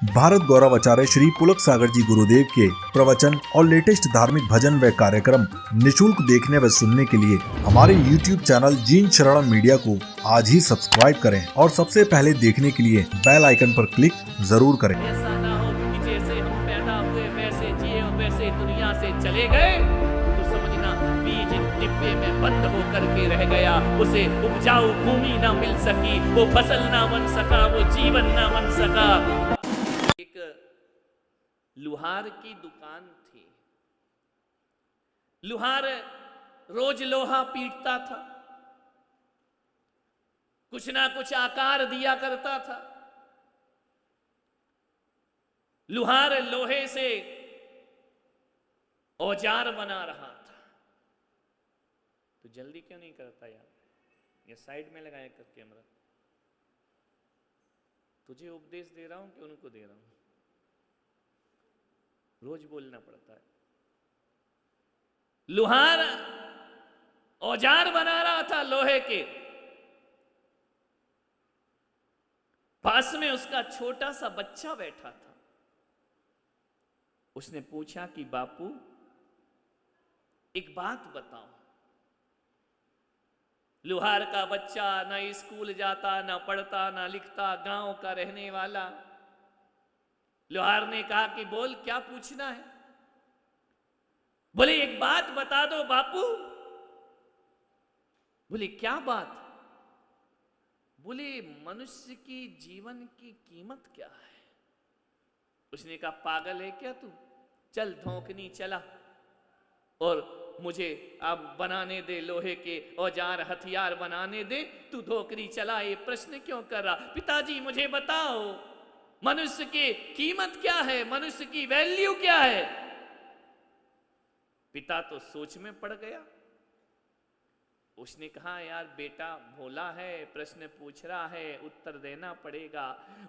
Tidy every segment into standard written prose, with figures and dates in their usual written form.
भारत गौरव आचार्य श्री पुलक सागर जी गुरुदेव के प्रवचन और लेटेस्ट धार्मिक भजन व कार्यक्रम निशुल्क देखने व सुनने के लिए हमारे YouTube चैनल जीन शरणम मीडिया को आज ही सब्सक्राइब करें और सबसे पहले देखने के लिए बेल आइकन पर क्लिक जरूर करें। ऐसा ना हो कि जैसे हम पैदा हुए वैसे जिए और वैसे दुनिया से चले गए तो समझना बीज डिब्बे में बंद होकर के रह गया, उसे उपजाऊ भूमि ना मिल सकी, वो फसल ना बन सका, वो जीवन ना बन सका। एक लुहार की दुकान थी। लुहार रोज लोहा पीटता था, कुछ ना कुछ आकार दिया करता था। लुहार लोहे से औजार बना रहा था। तो जल्दी क्यों नहीं करता यार? ये साइड में लगाया कर कैमरा। तुझे उपदेश दे रहा हूं कि उनको दे रहा हूं? रोज बोलना पड़ता है। लुहार औजार बना रहा था लोहे के। पास में उसका छोटा सा बच्चा बैठा था। उसने पूछा कि बापू एक बात बताओ। लुहार का बच्चा ना स्कूल जाता, ना पढ़ता, ना लिखता, गांव का रहने वाला। लुहार ने कहा कि बोल, क्या पूछना है? बोले एक बात बता दो बापू। बोले क्या बात? बोले मनुष्य की जीवन की कीमत क्या है? उसने कहा पागल है क्या तू? चल धोखनी चला और मुझे अब बनाने दे, लोहे के औजार हथियार बनाने दे। तू धोखनी चला, ये प्रश्न क्यों कर रहा? पिताजी मुझे बताओ मनुष्य की कीमत क्या है, मनुष्य की वैल्यू क्या है? पिता तो सोच में पड़ गया। उसने कहा यार बेटा भोला है, प्रश्न पूछ रहा है, उत्तर देना पड़ेगा।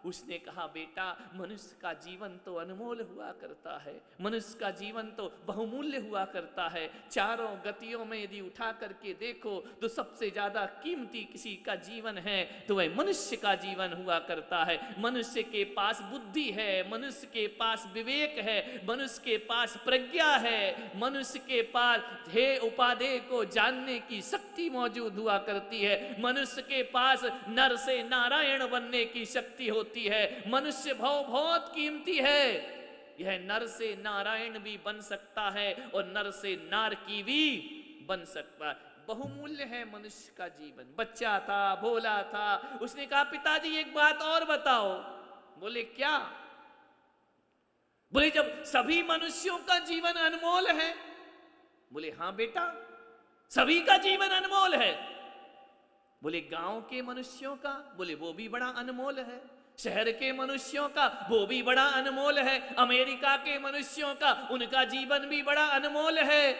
उसने कहा बेटा मनुष्य का जीवन तो अनमोल हुआ करता है, मनुष्य का जीवन तो बहुमूल्य हुआ करता है। चारों गतियों में यदि उठा करके देखो तो सबसे ज्यादा कीमती किसी का जीवन है तो वह मनुष्य का जीवन हुआ करता है। मनुष्य के पास बुद्धि है, मनुष्य के पास विवेक है, मनुष्य के पास प्रज्ञा है, मनुष्य के पास हे उपादेय को जानने की शक्ति मौजूद हुआ करती है। मनुष्य के पास नर से नारायण बनने की शक्ति होती है। मनुष्य बहुत कीमती है। यह नर से नारायण भी बन सकता है और नर से नार की भी बन सकता है। बहुमूल्य है मनुष्य का जीवन। बच्चा था, भोला था। उसने कहा पिताजी एक बात और बताओ। बोले क्या? बोले जब सभी मनुष्यों का जीवन अनमोल है। बोले हां बेटा सभी का जीवन अनमोल है। बोले गांव के मनुष्यों का? बोले वो भी बड़ा अनमोल है। शहर के मनुष्यों का? वो भी बड़ा अनमोल है। अमेरिका के मनुष्यों का? उनका जीवन भी बड़ा अनमोल है।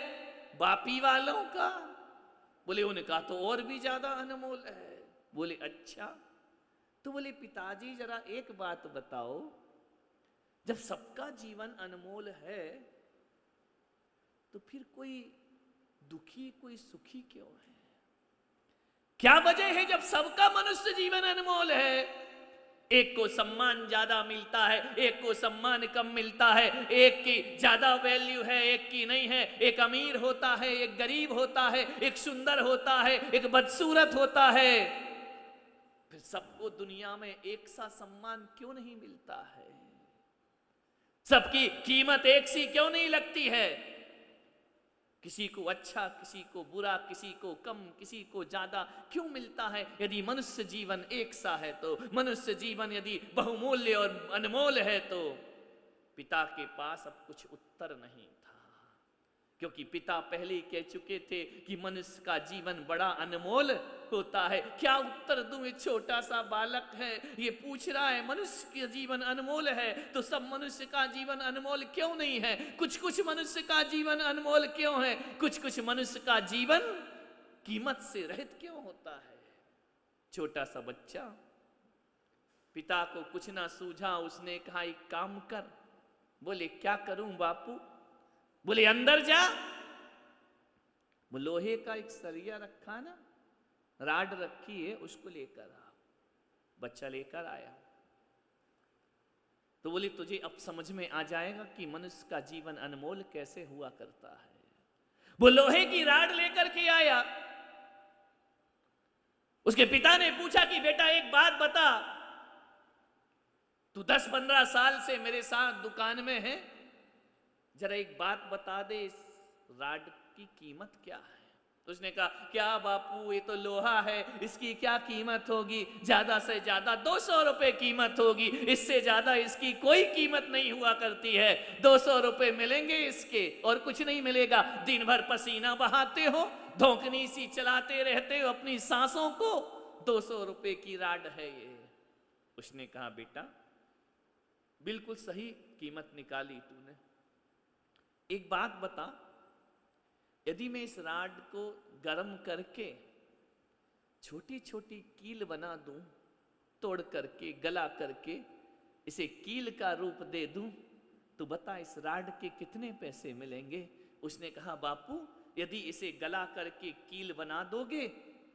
बापी वालों का? बोले उनका तो और भी ज्यादा अनमोल है। बोले अच्छा। तो बोले पिताजी जरा एक बात बताओ, जब सबका जीवन अनमोल है तो फिर कोई दुखी कोई सुखी क्यों है? क्या वजह है जब सबका मनुष्य जीवन अनमोल है? एक को सम्मान ज्यादा मिलता है, एक को सम्मान कम मिलता है, एक की ज्यादा वैल्यू है, एक की नहीं है। एक अमीर होता है, एक गरीब होता है, एक सुंदर होता है, एक बदसूरत होता है। फिर सबको दुनिया में एक सा सम्मान क्यों नहीं मिलता है? सबकी कीमत एक सी क्यों नहीं लगती है? किसी को अच्छा, किसी को बुरा, किसी को कम, किसी को ज्यादा क्यों मिलता है? यदि मनुष्य जीवन एक सा है तो, मनुष्य जीवन यदि बहुमूल्य और अनमोल है तो पिता के पास अब कुछ उत्तर नहीं था, क्योंकि पिता पहले ही कह चुके थे कि मनुष्य का जीवन बड़ा अनमोल होता है। क्या उत्तर दूं? छोटा सा बालक है, ये पूछ रहा है मनुष्य का जीवन अनमोल है तो सब मनुष्य का जीवन अनमोल क्यों नहीं है? कुछ कुछ मनुष्य का जीवन अनमोल क्यों है? कुछ कुछ मनुष्य का जीवन कीमत से रहित क्यों होता है? छोटा सा बच्चा, पिता को कुछ ना सूझा। उसने कहा एक काम कर। बोले क्या करूं बापू? बोले अंदर जा। वो लोहे का एक सरिया रखा ना, राड रखी है, उसको लेकर आ। बच्चा लेकर आया। तो बोले तुझे अब समझ में आ जाएगा कि मनुष्य का जीवन अनमोल कैसे हुआ करता है। वो लोहे की राड लेकर के आया। उसके पिता ने पूछा कि बेटा एक बात बता, तू 10-15 साल से मेरे साथ दुकान में है, जरा एक बात बता दे, इस राड की कीमत क्या है? तो उसने कहा क्या बापू, ये तो लोहा है, इसकी क्या कीमत होगी? ज्यादा से ज्यादा 200 रुपए कीमत होगी, इससे ज्यादा इसकी कोई कीमत नहीं हुआ करती है। 200 रुपए मिलेंगे इसके, और कुछ नहीं मिलेगा। दिन भर पसीना बहाते हो, धोखनी सी चलाते रहते हो अपनी सांसों को, 200 रुपए की राड है ये। उसने कहा बेटा बिल्कुल सही कीमत निकाली तूने। एक बात बता, यदि मैं इस राड को गर्म करके छोटी छोटी कील बना दूं, तोड़ करके गला करके इसे कील का रूप दे दूं, तो बता इस राड के कितने पैसे मिलेंगे? उसने कहा बापू यदि इसे गला करके कील बना दोगे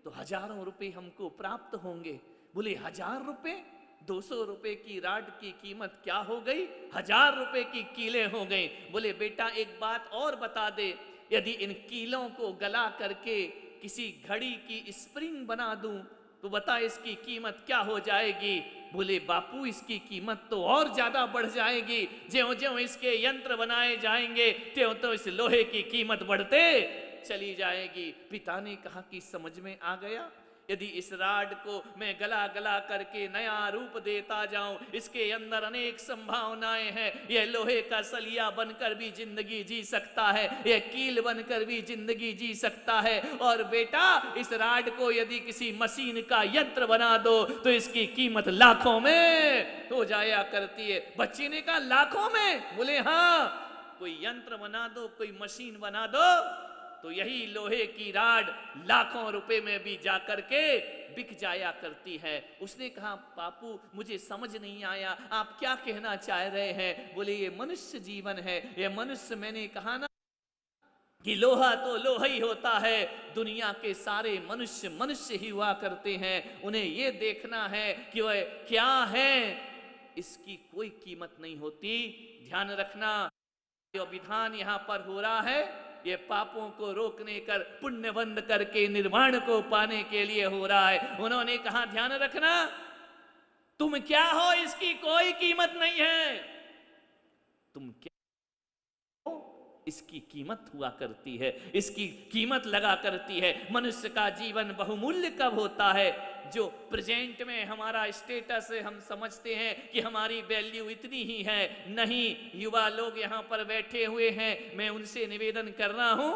तो हजारों रुपए हमको प्राप्त होंगे। बोले 1000 रुपए? 200 रुपए की राड की कीमत क्या हो गई? 1000 रुपए की कीलें हो गई। बोले बेटा एक बात और बता दे, यदि इन कीलों को गला करके किसी घड़ी की स्प्रिंग बना दूं तो बता इसकी कीमत क्या हो जाएगी? बोले बापू इसकी कीमत तो और ज्यादा बढ़ जाएगी, ज्यों ज्यों इसके यंत्र बनाए जाएंगे त्यों तो इस लोहे की कीमत बढ़ते चली जाएगी। पिता ने कहा कि समझ में आ गया, यदि इस राड को मैं गला गला करके नया रूप देता जाऊं, इसके अंदर अनेक संभावनाएं हैं। यह लोहे का सलिया बनकर भी जिंदगी जी सकता है, यह कील बनकर भी जिंदगी जी सकता है। और बेटा इस राड को यदि किसी मशीन का यंत्र बना दो तो इसकी कीमत लाखों में हो जाया करती है। बच्चे ने कहा लाखों में? बोले हाँ, कोई यंत्र बना दो, कोई मशीन बना दो तो यही लोहे की राड लाखों रुपए में भी जाकर के बिक जाया करती है। उसने कहा बापू मुझे समझ नहीं आया, आप क्या कहना चाह रहे हैं? बोले ये मनुष्य जीवन है, ये मनुष्य, मैंने कहा ना कि लोहा तो लोहा ही होता है। दुनिया के सारे मनुष्य मनुष्य ही हुआ करते हैं, उन्हें ये देखना है कि वह क्या है, इसकी कोई कीमत नहीं होती। ध्यान रखना, जो विधान यहां पर हो रहा है ये पापों को रोकने कर पुण्य बंद करके निर्वाण को पाने के लिए हो रहा है। उन्होंने कहा ध्यान रखना, तुम क्या हो इसकी कोई कीमत नहीं है, तुम क्या हो इसकी कीमत हुआ करती है, इसकी कीमत लगा करती है। मनुष्य का जीवन बहुमूल्य कब होता है? जो प्रेजेंट में हमारा स्टेटस है, हम समझते हैं कि हमारी वैल्यू इतनी ही है। नहीं, युवा लोग यहाँ पर बैठे हुए हैं, मैं उनसे निवेदन कर रहा हूं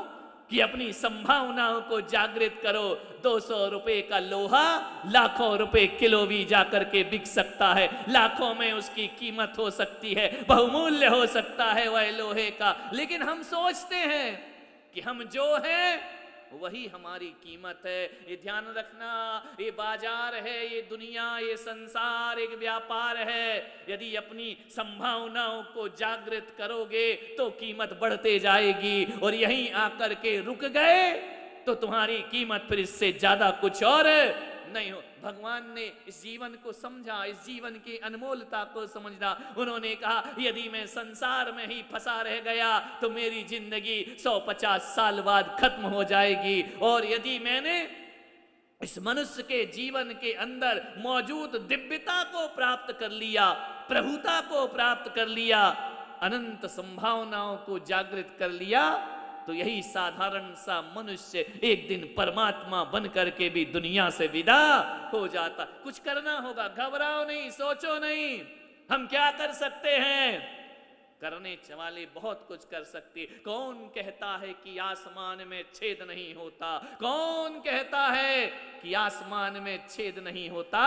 कि अपनी संभावनाओं को जागृत करो। 200 रुपए का लोहा लाखों रुपए किलो भी जाकर के बिक सकता है, लाखों में उसकी कीमत हो सकती है, बहुमूल्य हो सकता है वह लोहे का। लेकिन हम सोचते हैं कि हम जो हैं वही हमारी कीमत है। ये ध्यान रखना, ये बाजार है, ये दुनिया, ये संसार एक व्यापार है। यदि अपनी संभावनाओं को जागृत करोगे तो कीमत बढ़ते जाएगी, और यहीं आकर के रुक गए तो तुम्हारी कीमत फिर इससे ज्यादा कुछ और नहीं हो। भगवान ने इस जीवन को समझा, इस जीवन की अनमोलता को समझा। उन्होंने कहा यदि मैं संसार में ही फंसा रह गया तो मेरी जिंदगी 150 साल बाद खत्म हो जाएगी, और यदि मैंने इस मनुष्य के जीवन के अंदर मौजूद दिव्यता को प्राप्त कर लिया, प्रभुता को प्राप्त कर लिया, अनंत संभावनाओं को जागृत कर लिया, तो यही साधारण सा मनुष्य एक दिन परमात्मा बन करके भी दुनिया से विदा हो जाता। कुछ करना होगा, घबराओ नहीं, सोचो नहीं, हम क्या कर सकते हैं? करने वाले बहुत कुछ कर सकते। कौन कहता है कि आसमान में छेद नहीं होता? कौन कहता है कि आसमान में छेद नहीं होता?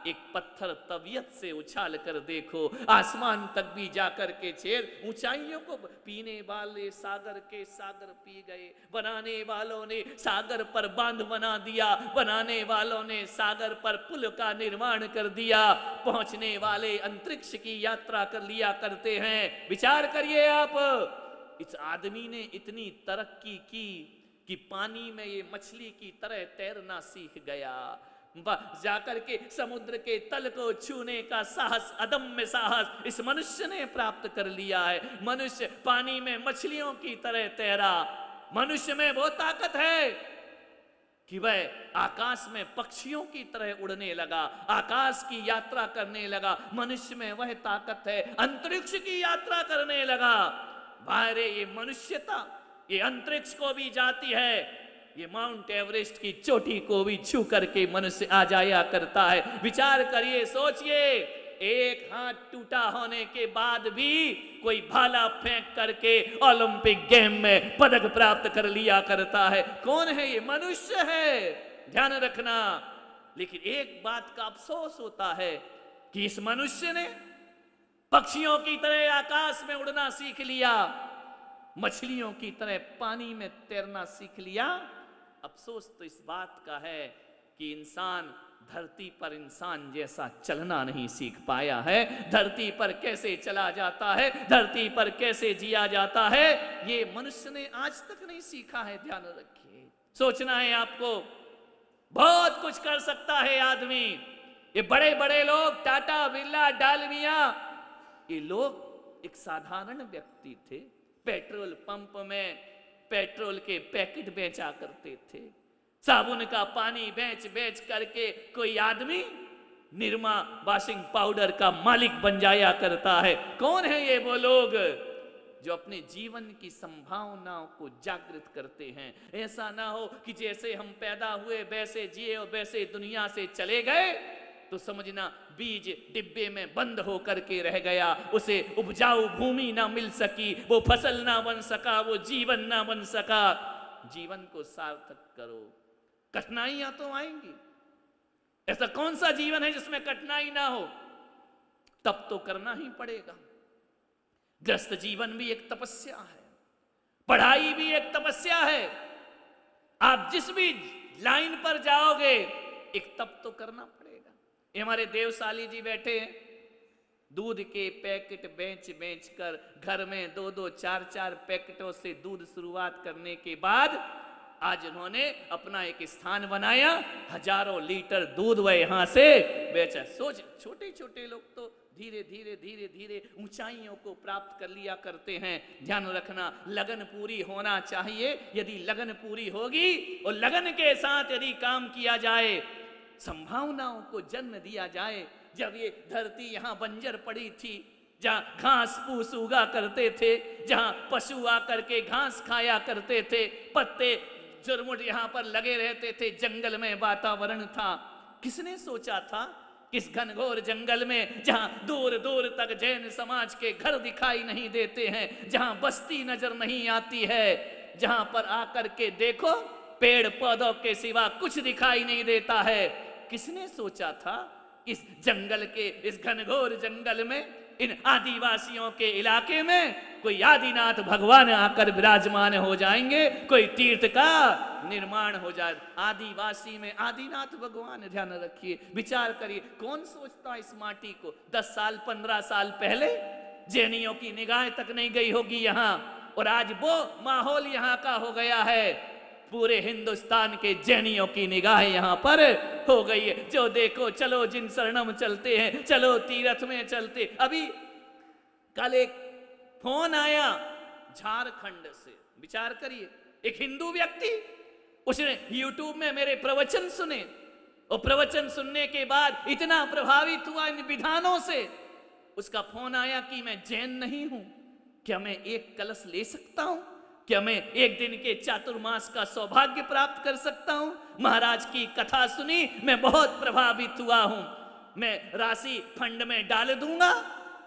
एक पत्थर तबीयत से उछाल कर देखो, आसमान तक भी जाकर के छेद। ऊंचाइयों को पीने वाले सागर के सागर पी गए, बनाने वालों ने सागर पर बांध बना दिया, बनाने वालों ने सागर पर पुल का निर्माण कर दिया, पहुंचने वाले अंतरिक्ष की यात्रा कर लिया करते हैं। विचार करिए आप, इस आदमी ने इतनी तरक्की की कि पानी में ये मछली की तरह तैरना सीख गया, जाकर के समुद्र के तल को छूने का साहस, अदम्य साहस इस मनुष्य ने प्राप्त कर लिया है। मनुष्य पानी में मछलियों की तरह तैरा। मनुष्य में वो ताकत है कि वह आकाश में पक्षियों की तरह उड़ने लगा, आकाश की यात्रा करने लगा। मनुष्य में वह ताकत है, अंतरिक्ष की यात्रा करने लगा। बाहर ये मनुष्यता, ये अंतरिक्ष को भी जाती है, ये माउंट एवरेस्ट की चोटी को भी छू करके मनुष्य आ जाया करता है। विचार करिए, सोचिए, एक हाथ टूटा होने के बाद भी कोई भाला फेंक करके ओलंपिक गेम में पदक प्राप्त कर लिया करता है। कौन है ये? मनुष्य है, ध्यान रखना। लेकिन एक बात का अफसोस होता है कि इस मनुष्य ने पक्षियों की तरह आकाश में उड़ना सीख लिया, मछलियों की तरह पानी में तैरना सीख लिया। अफसोस तो इस बात का है कि इंसान धरती पर इंसान जैसा चलना नहीं सीख पाया है। धरती पर कैसे चला जाता है, धरती पर कैसे जिया जाता है, ये मनुष्य ने आज तक नहीं सीखा है। ध्यान रखिए, सोचना है आपको। बहुत कुछ कर सकता है आदमी। ये बड़े बड़े लोग, टाटा, बिरला, डालमिया, ये लोग एक साधारण व्यक्ति थे। पेट्रोल पंप में पेट्रोल के पैकेट बेचा करते थे। साबुन का पानी बेच बेच करके कोई आदमी निरमा वॉशिंग पाउडर का मालिक बन जाया करता है। कौन है ये वो लोग जो अपने जीवन की संभावनाओं को जागृत करते हैं? ऐसा ना हो कि जैसे हम पैदा हुए वैसे जिए और वैसे दुनिया से चले गए, तो समझना बीज डिब्बे में बंद हो करके रह गया, उसे उपजाऊ भूमि ना मिल सकी, वो फसल ना बन सका, वो जीवन ना बन सका। जीवन को सार्थक करो, कठिनाइयां तो आएंगी। ऐसा कौन सा जीवन है जिसमें कठिनाई ना हो? तब तो करना ही पड़ेगा। ग्रस्त जीवन भी एक तपस्या है, पढ़ाई भी एक तपस्या है। आप जिस भी लाइन पर जाओगे, एक तप तो करना पड़ेगा। ये हमारे देवसाली जी बैठे हैं, दूध के पैकेट बेच बेच कर घर में 2-2, 4-4 पैकेटों से दूध शुरुआत करने के बाद आज उन्होंने अपना एक स्थान बनाया, हजारों लीटर दूध वह यहां से बेचा। सोच, छोटे छोटे लोग तो धीरे धीरे धीरे धीरे ऊंचाइयों को प्राप्त कर लिया करते हैं। ध्यान रखना, लगन पूरी होना चाहिए। यदि लगन पूरी होगी और लगन के साथ यदि काम किया जाए, संभावनाओं को जन्म दिया जाए। जब ये धरती यहां बंजर पड़ी थी, जहां घास फूस उगा करते थे, जहां पशु आकर के घास खाया करते थे, पत्ते जुरमुट यहां पर लगे रहते थे, जंगल में वातावरण था। किसने सोचा था कि इस घनघोर जंगल में, जहां दूर दूर तक जैन समाज के घर दिखाई नहीं देते हैं, जहां बस्ती नजर नहीं आती है, जहां पर आकर के देखो पेड़ पौधों के सिवा कुछ दिखाई नहीं देता है, किसने सोचा था इस जंगल के, इस घनघोर जंगल में, इन आदिवासियों के इलाके में कोई आदिनाथ भगवान आकर विराजमान हो जाएंगे, कोई तीर्थ का निर्माण हो जाए। आदिवासी में आदिनाथ भगवान, ध्यान रखिए, विचार करिए, कौन सोचता इस माटी को 10 साल 15 साल पहले? जैनियों की निगाह तक नहीं गई होगी यहां, और आज वो माहौल यहां का हो गया है। पूरे हिंदुस्तान के जैनियों की निगाह यहां पर हो गई है। जो देखो, चलो जिन शरणम चलते हैं, चलो तीर्थ में चलते। अभी कल एक फोन आया झारखंड से, विचार करिए, एक हिंदू व्यक्ति, उसने यूट्यूब में मेरे प्रवचन सुने, और प्रवचन सुनने के बाद इतना प्रभावित हुआ इन विधानों से, उसका फोन आया कि मैं जैन नहीं हूं, क्या मैं एक कलश ले सकता हूं? क्या मैं एक दिन के चातुर्मास का सौभाग्य प्राप्त कर सकता हूं? महाराज की कथा सुनी, मैं बहुत प्रभावित हुआ हूं, मैं राशि फंड में डाल दूंगा,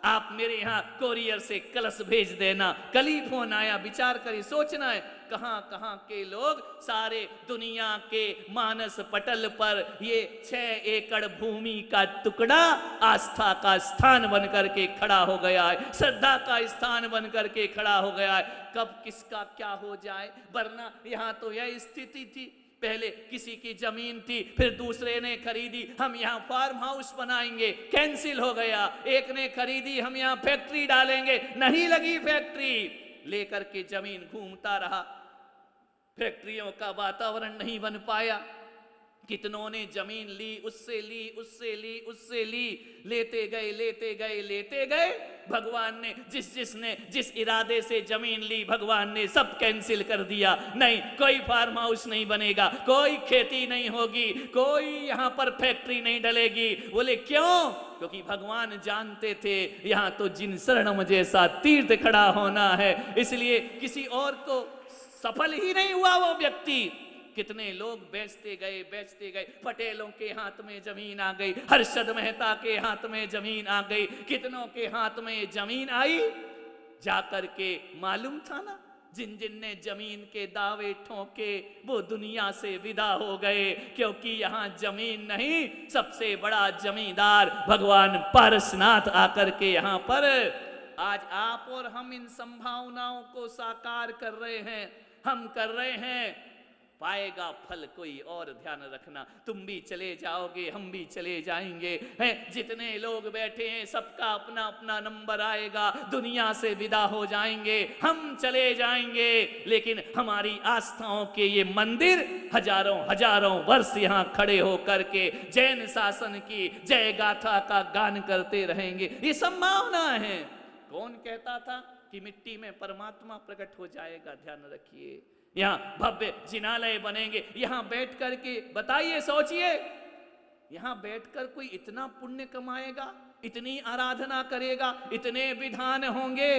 आप मेरे यहाँ कोरियर से कलश भेज देना। कल ही फोन आया। विचार करिए, सोचना है कहां कहां के लोग, सारे दुनिया के मानस पटल पर ये 6 एकड़ भूमि का टुकड़ा आस्था का स्थान बनकर के खड़ा हो गया है, श्रद्धा का स्थान बनकर के खड़ा हो गया है। कब किसका क्या हो जाए, वरना यहां तो यह स्थिति थी, पहले किसी की जमीन थी, फिर दूसरे ने खरीदी, हम यहाँ फार्म हाउस बनाएंगे, कैंसिल हो गया। एक ने खरीदी, हम यहाँ फैक्ट्री डालेंगे, नहीं लगी फैक्ट्री, लेकर के जमीन घूमता रहा, फैक्ट्रियों का वातावरण नहीं बन पाया। कितनों ने जमीन ली, उससे ली, उससे ली, उससे ली, लेते गए, लेते गए, लेते गए। भगवान ने जिसने जिस इरादे से जमीन ली, भगवान ने सब कैंसिल कर दिया। नहीं, कोई फार्म हाउस नहीं बनेगा, कोई खेती नहीं होगी, कोई यहां पर फैक्ट्री नहीं डलेगी। बोले क्यों? क्योंकि भगवान जानते थे यहां तो जिन शरणम जैसा तीर्थ खड़ा होना है, इसलिए किसी और को सफल ही नहीं हुआ वो व्यक्ति। कितने लोग बेचते गए, बेचते गए। पटेलों के हाथ में जमीन आ गई, हर्षद मेहता के हाथ में जमीन आ गई, कितनों के हाथ में जमीन आई। जाकर के मालूम था ना, जिन जिन ने जमीन के दावे ठोके वो दुनिया से विदा हो गए, क्योंकि यहाँ जमीन नहीं, सबसे बड़ा जमींदार भगवान पारसनाथ आकर के यहाँ पर आज आप और हम इन संभावनाओं को साकार कर रहे हैं, हम कर रहे हैं। पाएगा फल कोई और, ध्यान रखना। तुम भी चले जाओगे, हम भी चले जाएंगे, हैं जितने लोग बैठे हैं सबका अपना अपना नंबर आएगा, दुनिया से विदा हो जाएंगे, हम चले जाएंगे। लेकिन हमारी आस्थाओं के ये मंदिर हजारों हजारों वर्ष यहाँ खड़े होकर के जैन शासन की जय गाथा का गान करते रहेंगे। ये संभावना है। कौन कहता था कि मिट्टी में परमात्मा प्रकट हो जाएगा? ध्यान रखिए, यहाँ भव्य जिनालय बनेंगे। यहाँ बैठ कर के बताइए, सोचिए, यहाँ बैठकर कोई इतना पुण्य कमाएगा, इतनी आराधना करेगा, इतने विधान होंगे,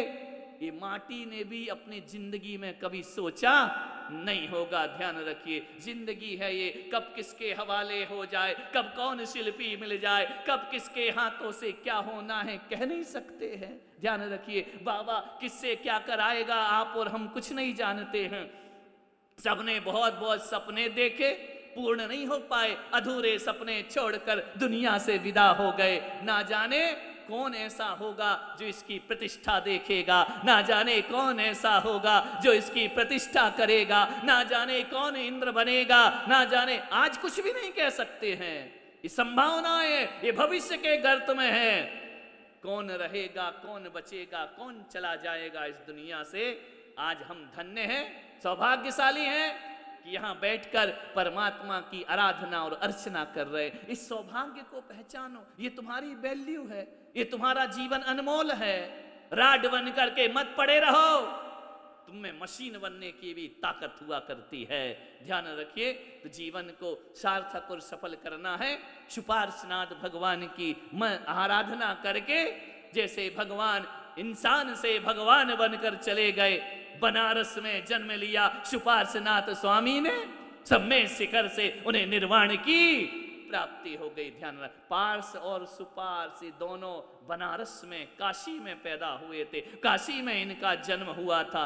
ये माटी ने भी अपनी जिंदगी में कभी सोचा नहीं होगा। ध्यान रखिए, जिंदगी है ये, कब किसके हवाले हो जाए, कब कौन शिल्पी मिल जाए, कब किसके हाथों से क्या होना है कह नहीं सकते हैं। ध्यान रखिए, बाबा किससे क्या कराएगा आप और हम कुछ नहीं जानते हैं। सबने बहुत बहुत सपने देखे, पूर्ण नहीं हो पाए, अधूरे सपने छोड़कर दुनिया से विदा हो गए। ना जाने कौन ऐसा होगा जो इसकी प्रतिष्ठा देखेगा, ना जाने कौन ऐसा होगा जो इसकी प्रतिष्ठा करेगा, ना जाने कौन इंद्र बनेगा, ना जाने। आज कुछ भी नहीं कह सकते हैं, ये संभावनाएं ये भविष्य के गर्त में है। कौन रहेगा, कौन बचेगा, कौन चला जाएगा इस दुनिया से। आज हम धन्य हैं, सौभाग्यशाली हैं कि यहाँ बैठकर परमात्मा की आराधना और अर्चना कर रहे। इस सौभाग्य को पहचानो, ये तुम्हारी वैल्यू है, ये तुम्हारा जीवन अनमोल है। राड बन करके मत पड़े रहो, तुम में मशीन बनने की भी ताकत हुआ करती है। ध्यान रखिए, तो जीवन को सार्थक और सफल करना है। शुपार्शनाथ भगवान की आराधना करके, जैसे भगवान इंसान से भगवान बनकर चले गए, बनारस में जन्म लिया शुपार्शनाथ स्वामी ने, सब में शिखर से उन्हें निर्वाण की प्राप्ति हो गई। ध्यान रख, पार्स और सुपार्स दोनों बनारस में, काशी में पैदा हुए थे, काशी में इनका जन्म हुआ था।